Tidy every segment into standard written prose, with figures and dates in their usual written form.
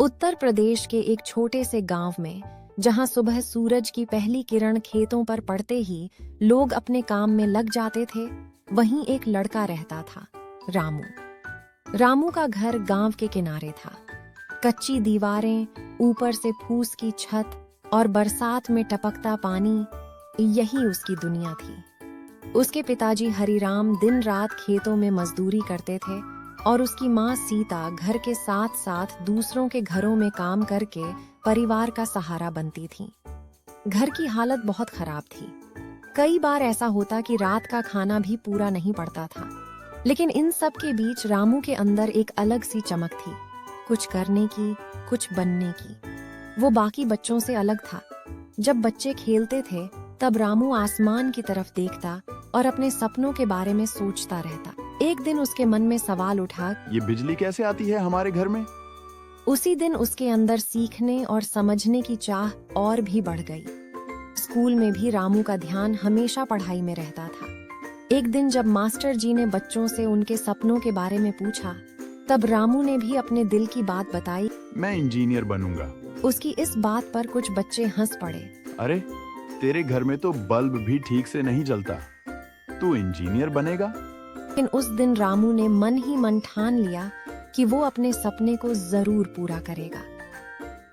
उत्तर प्रदेश के एक छोटे से गांव में, जहां सुबह सूरज की पहली किरण खेतों पर पड़ते ही लोग अपने काम में लग जाते थे, वहीं एक लड़का रहता था, रामू। रामू का घर गांव के किनारे था। कच्ची दीवारें, ऊपर से फूस की छत और बरसात में टपकता पानी, यही उसकी दुनिया थी। उसके पिताजी हरिराम दिन रात खेतों में मजदूरी करते थे और उसकी माँ सीता घर के साथ साथ दूसरों के घरों में काम करके परिवार का सहारा बनती थीं। घर की हालत बहुत खराब थी। कई बार ऐसा होता कि रात का खाना भी पूरा नहीं पड़ता था। लेकिन इन सब के बीच रामू के अंदर एक अलग सी चमक थी, कुछ करने की, कुछ बनने की। वो बाकी बच्चों से अलग था। जब बच्चे खेलते थे, तब रामू आसमान की तरफ देखता और अपने सपनों के बारे में सोचता रहता। एक दिन उसके मन में सवाल उठा, ये बिजली कैसे आती है हमारे घर में? उसी दिन उसके अंदर सीखने और समझने की चाह और भी बढ़ गई। स्कूल में भी रामू का ध्यान हमेशा पढ़ाई में रहता था। एक दिन जब मास्टर जी ने बच्चों से उनके सपनों के बारे में पूछा, तब रामू ने भी अपने दिल की बात बताई। मैं इंजीनियर बनूंगा। उसकी इस बात पर कुछ बच्चे हंस पड़े। अरे, तेरे घर में तो बल्ब भी ठीक से नहीं जलता, तू इंजीनियर बनेगा? लेकिन उस दिन रामू ने मन ही मन ठान लिया कि वो अपने सपने को जरूर पूरा करेगा।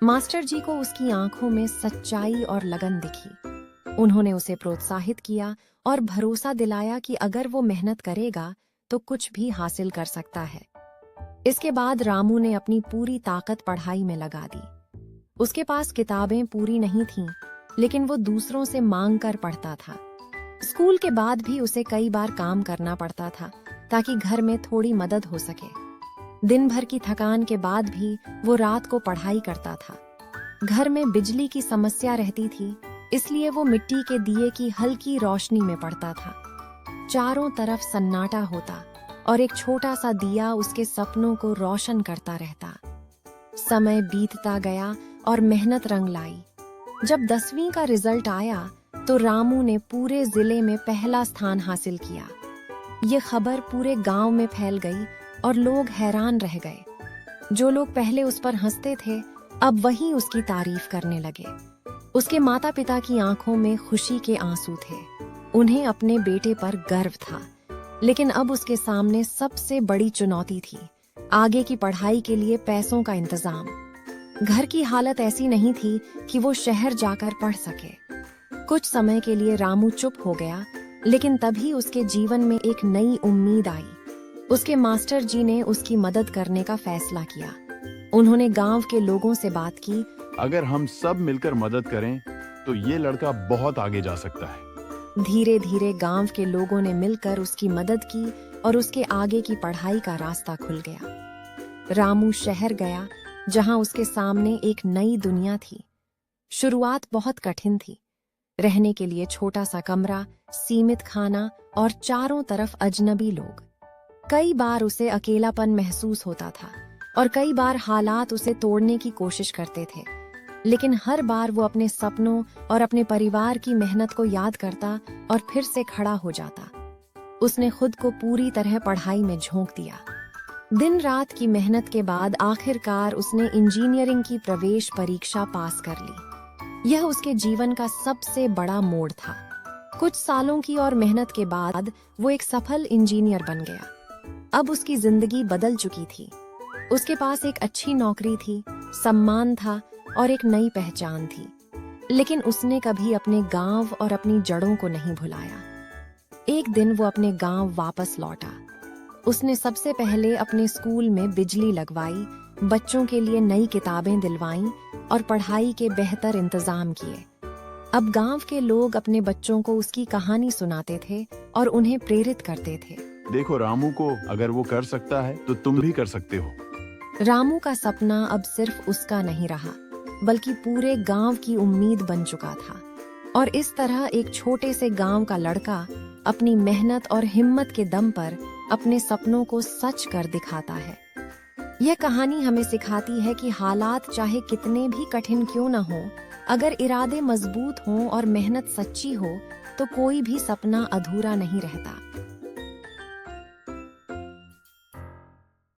मास्टर जी को उसकी आंखों में सच्चाई और लगन दिखी। उन्होंने उसे प्रोत्साहित किया और भरोसा दिलाया कि अगर वो मेहनत करेगा तो कुछ भी हासिल कर सकता है। इसके बाद रामू ने अपनी पूरी ताकत पढ़ाई में लगा दी। उसके पास किताबें पूरी नहीं थीं, लेकिन वो दूसरों से मांग कर पढ़ता था। स्कूल के बाद भी उसे कई बार काम करना पड़ता था ताकि घर में थोड़ी मदद हो सके। दिन भर की थकान के बाद भी वो रात को पढ़ाई करता था। घर में बिजली की समस्या रहती थी, इसलिए वो मिट्टी के दिए की हल्की रोशनी में पढ़ता था। चारों तरफ सन्नाटा होता और एक छोटा सा दिया उसके सपनों को रोशन करता रहता। समय बीतता गया और मेहनत रंग लाई। जब 10वीं का रिजल्ट आया तो रामू ने पूरे जिले में पहला स्थान हासिल किया। ये खबर पूरे गांव में फैल गई और लोग हैरान रह गए। जो लोग पहले उस पर हंसते थे, अब वही उसकी तारीफ करने लगे। उसके माता पिता की आंखों में खुशी के आंसू थे। उन्हें अपने बेटे पर गर्व था। लेकिन अब उसके सामने सबसे बड़ी चुनौती थी, आगे की पढ़ाई के लिए पैसों का इंतजाम। घर की हालत ऐसी नहीं थी कि वो शहर जाकर पढ़ सके। कुछ समय के लिए रामू चुप हो गया, लेकिन तभी उसके जीवन में एक नई उम्मीद आई। उसके मास्टर जी ने उसकी मदद करने का फैसला किया। उन्होंने गांव के लोगों से बात की। अगर हम सब मिलकर मदद करें तो ये लड़का बहुत आगे जा सकता है। धीरे धीरे गांव के लोगों ने मिलकर उसकी मदद की और उसके आगे की पढ़ाई का रास्ता खुल गया। रामू शहर गया, जहां उसके सामने एक नई दुनिया थी। शुरुआत बहुत कठिन थी। रहने के लिए छोटा सा कमरा, सीमित खाना और चारों तरफ अजनबी लोग। कई बार उसे अकेलापन महसूस होता था और कई बार हालात उसे तोड़ने की कोशिश करते थे। लेकिन हर बार वो अपने सपनों और अपने परिवार की मेहनत को याद करता और फिर से खड़ा हो जाता। उसने खुद को पूरी तरह पढ़ाई में झोंक दिया। दिन रात की मेहनत के बाद आखिरकार उसने इंजीनियरिंग की प्रवेश परीक्षा पास कर ली। यह उसके जीवन का सबसे बड़ा मोड़ था। कुछ सालों की और मेहनत के बाद वो एक सफल इंजीनियर बन गया। अब उसकी जिंदगी बदल चुकी थी। उसके पास एक अच्छी नौकरी थी, सम्मान था और एक नई पहचान थी। लेकिन उसने कभी अपने गांव और अपनी जड़ों को नहीं भुलाया। एक दिन वो अपने गांव वापस लौटा। उसने सबसे पहले अपने स्कूल में बिजली लगवाई, बच्चों के लिए नई किताबें दिलवाईं और पढ़ाई के बेहतर इंतजाम किए। अब गांव के लोग अपने बच्चों को उसकी कहानी सुनाते थे और उन्हें प्रेरित करते थे। देखो रामू को, अगर वो कर सकता है तो तुम भी कर सकते हो। रामू का सपना अब सिर्फ उसका नहीं रहा, बल्कि पूरे गांव की उम्मीद बन चुका था। और इस तरह एक छोटे से गांव का लड़का अपनी मेहनत और हिम्मत के दम पर अपने सपनों को सच कर दिखाता है। यह कहानी हमें सिखाती है कि हालात चाहे कितने भी कठिन क्यों न हो, अगर इरादे मजबूत हों और मेहनत सच्ची हो, तो कोई भी सपना अधूरा नहीं रहता।